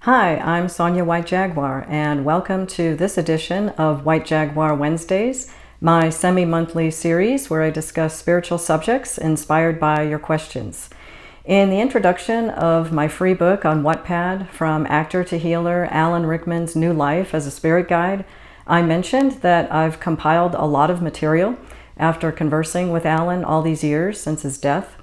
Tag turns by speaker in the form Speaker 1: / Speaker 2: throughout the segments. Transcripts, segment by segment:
Speaker 1: Hi, I'm Sonya White Jaguar, and welcome to this edition of White Jaguar Wednesdays, my semi-monthly series where I discuss spiritual subjects inspired by your questions. In the introduction of my free book on Wattpad, From Actor to Healer, Alan Rickman's New Life as a Spirit Guide, I mentioned that I've compiled a lot of material after conversing with Alan all these years since his death.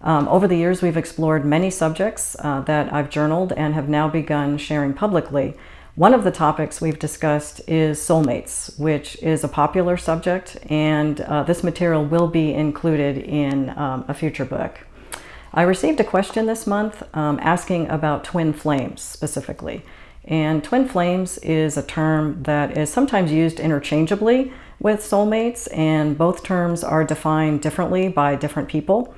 Speaker 1: Over the years, we've explored many subjects that I've journaled and have now begun sharing publicly. One of the topics we've discussed is soulmates, which is a popular subject, and this material will be included in a future book. I received a question this month asking about twin flames specifically. And twin flames is a term that is sometimes used interchangeably with soulmates, and both terms are defined differently by different people.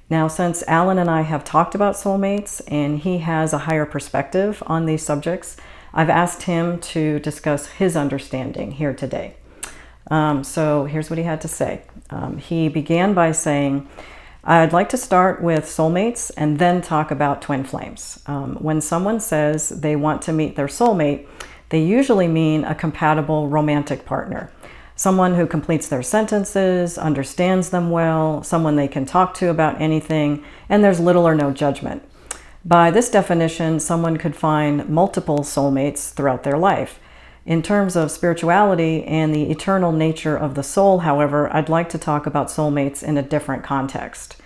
Speaker 1: Now, since Alan and I have talked about soulmates and he has a higher perspective on these subjects, I've asked him to discuss his understanding here today. So here's what he had to say. He began by saying, I'd like to start with soulmates and then talk about twin flames. When someone says they want to meet their soulmate, they usually mean a compatible romantic partner. Someone who completes their sentences, understands them well, someone they can talk to about anything, and there's little or no judgment. By this definition, someone could find multiple soulmates throughout their life. In terms of spirituality and the eternal nature of the soul, however, I'd like to talk about soulmates in a different context.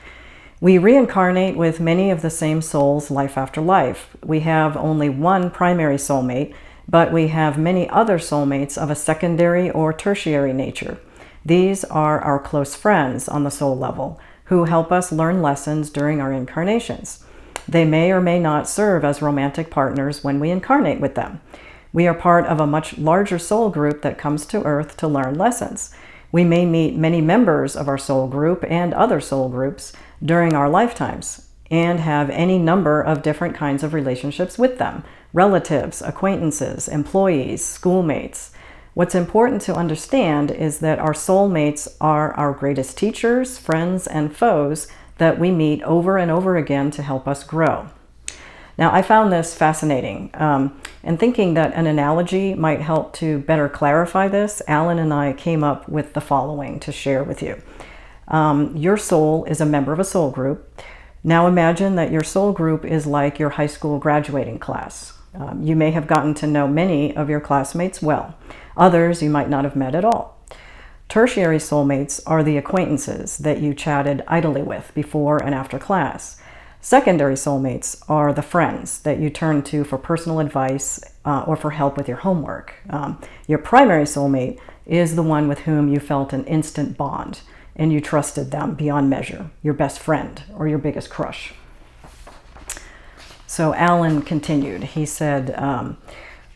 Speaker 1: We reincarnate with many of the same souls life after life. We have only one primary soulmate, but we have many other soulmates of a secondary or tertiary nature. These are our close friends on the soul level, who help us learn lessons during our incarnations. They may or may not serve as romantic partners when we incarnate with them. We are part of a much larger soul group that comes to Earth to learn lessons. We may meet many members of our soul group and other soul groups during our lifetimes, and have any number of different kinds of relationships with them: relatives, acquaintances, employees, schoolmates. What's important to understand is that our soulmates are our greatest teachers, friends, and foes that we meet over and over again to help us grow. Now, I found this fascinating, and thinking that an analogy might help to better clarify this, Alan and I came up with the following to share with you. Your soul is a member of a soul group. Now imagine that your soul group is like your high school graduating class. You may have gotten to know many of your classmates well. Others you might not have met at all. Tertiary soulmates are the acquaintances that you chatted idly with before and after class. Secondary soulmates are the friends that you turn to for personal advice or for help with your homework. Your primary soulmate is the one with whom you felt an instant bond and you trusted them beyond measure, your best friend or your biggest crush. So Alan continued. He said,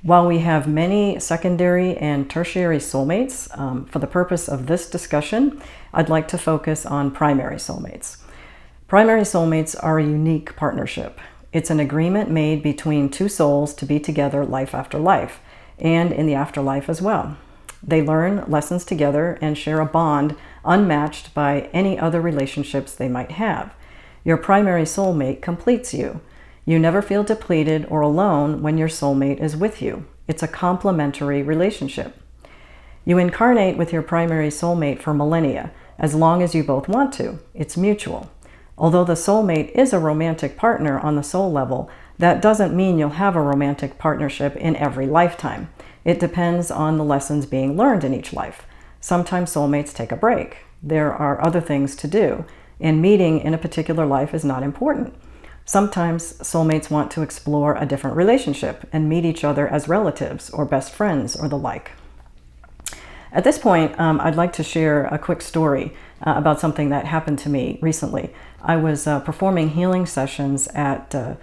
Speaker 1: while we have many secondary and tertiary soulmates, for the purpose of this discussion, I'd like to focus on primary soulmates. Primary soulmates are a unique partnership. It's an agreement made between two souls to be together life after life, and in the afterlife as well. They learn lessons together and share a bond unmatched by any other relationships they might have. Your primary soulmate completes you. You never feel depleted or alone when your soulmate is with you. It's a complementary relationship. You incarnate with your primary soulmate for millennia, as long as you both want to. It's mutual. Although the soulmate is a romantic partner on the soul level, that doesn't mean you'll have a romantic partnership in every lifetime. It depends on the lessons being learned in each life. Sometimes soulmates take a break. There are other things to do, and meeting in a particular life is not important. Sometimes soulmates want to explore a different relationship and meet each other as relatives or best friends or the like. At this point, I'd like to share a quick story about something that happened to me recently. I was performing healing sessions at the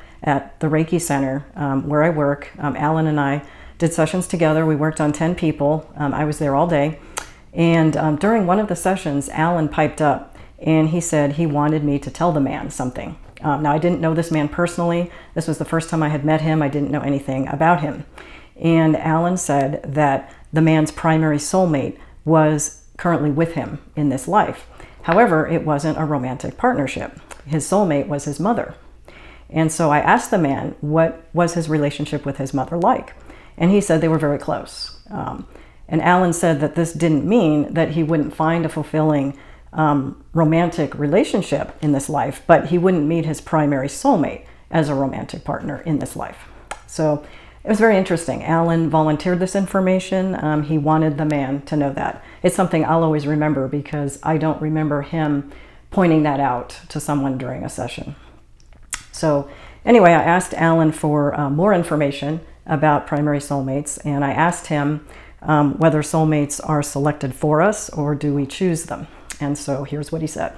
Speaker 1: Reiki Center where I work. Alan and I did sessions together. We worked on 10 people. I was there all day. And during one of the sessions, Alan piped up and he said he wanted me to tell the man something. Now, I didn't know this man personally. This was the first time I had met him. I didn't know anything about him. And Alan said that the man's primary soulmate was currently with him in this life. However, it wasn't a romantic partnership. His soulmate was his mother. And so I asked the man what was his relationship with his mother like. And he said they were very close. And Alan said that this didn't mean that he wouldn't find a fulfilling romantic relationship in this life, but he wouldn't meet his primary soulmate as a romantic partner in this life. So it was very interesting. Alan volunteered this information. He wanted the man to know that. It's something I'll always remember because I don't remember him pointing that out to someone during a session. So anyway, I asked Alan for more information about primary soulmates, and I asked him whether soulmates are selected for us or do we choose them. And so here's what he said.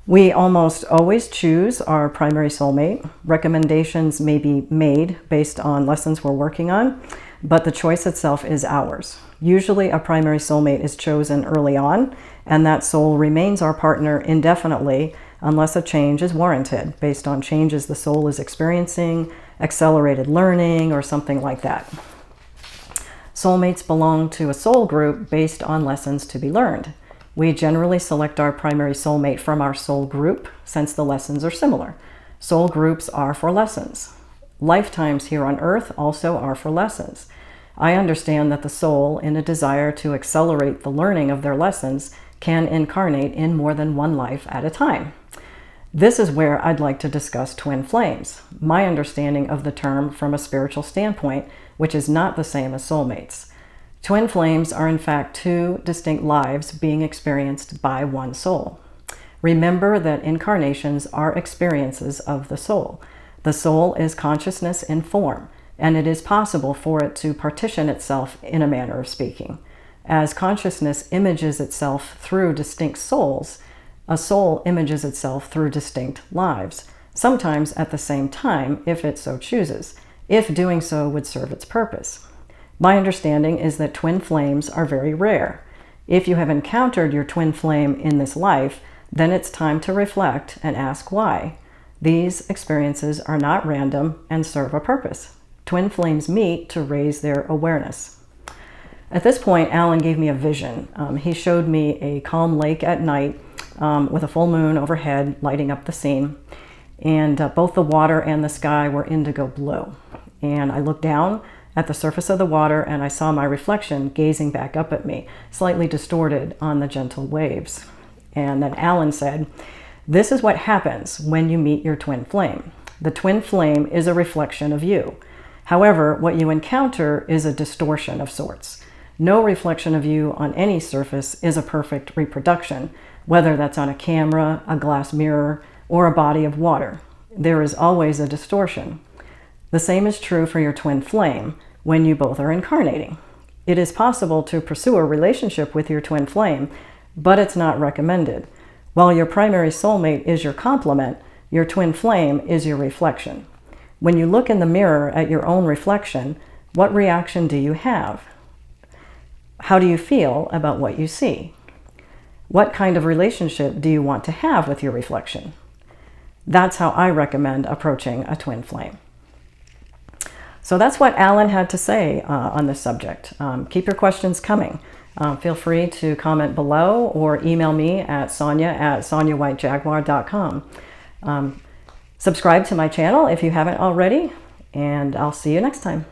Speaker 1: We almost always choose our primary soulmate. Recommendations may be made based on lessons we're working on, but the choice itself is ours. Usually a primary soulmate is chosen early on, and that soul remains our partner indefinitely unless a change is warranted based on changes the soul is experiencing, accelerated learning, or something like that. Soulmates belong to a soul group based on lessons to be learned. We generally select our primary soulmate from our soul group since the lessons are similar. Soul groups are for lessons. Lifetimes here on earth also are for lessons. I understand that the soul, in a desire to accelerate the learning of their lessons, can incarnate in more than one life at a time. This is where I'd like to discuss twin flames, my understanding of the term from a spiritual standpoint, which is not the same as soulmates. Twin flames are in fact two distinct lives being experienced by one soul. Remember that incarnations are experiences of the soul. The soul is consciousness in form, and it is possible for it to partition itself in a manner of speaking. As consciousness images itself through distinct souls, a soul images itself through distinct lives, sometimes at the same time if it so chooses, if doing so would serve its purpose. My understanding is that twin flames are very rare. If you have encountered your twin flame in this life, then it's time to reflect and ask why. These experiences are not random and serve a purpose. Twin flames meet to raise their awareness. At this point, Alan gave me a vision. He showed me a calm lake at night with a full moon overhead lighting up the scene. And both the water and the sky were indigo blue. And I looked down at the surface of the water and I saw my reflection gazing back up at me, slightly distorted on the gentle waves. And then Alan said, "This is what happens when you meet your twin flame. The twin flame is a reflection of you. However, what you encounter is a distortion of sorts. No reflection of you on any surface is a perfect reproduction, whether that's on a camera, a glass mirror, or a body of water. There is always a distortion. The same is true for your twin flame when you both are incarnating. It is possible to pursue a relationship with your twin flame, but it's not recommended. While your primary soulmate is your complement, your twin flame is your reflection. When you look in the mirror at your own reflection, what reaction do you have? How do you feel about what you see? What kind of relationship do you want to have with your reflection? That's how I recommend approaching a twin flame." So that's what Alan had to say on this subject. Keep your questions coming. Feel free to comment below or email me at sonya@sonyawhitejaguar.com. Subscribe to my channel if you haven't already, and I'll see you next time.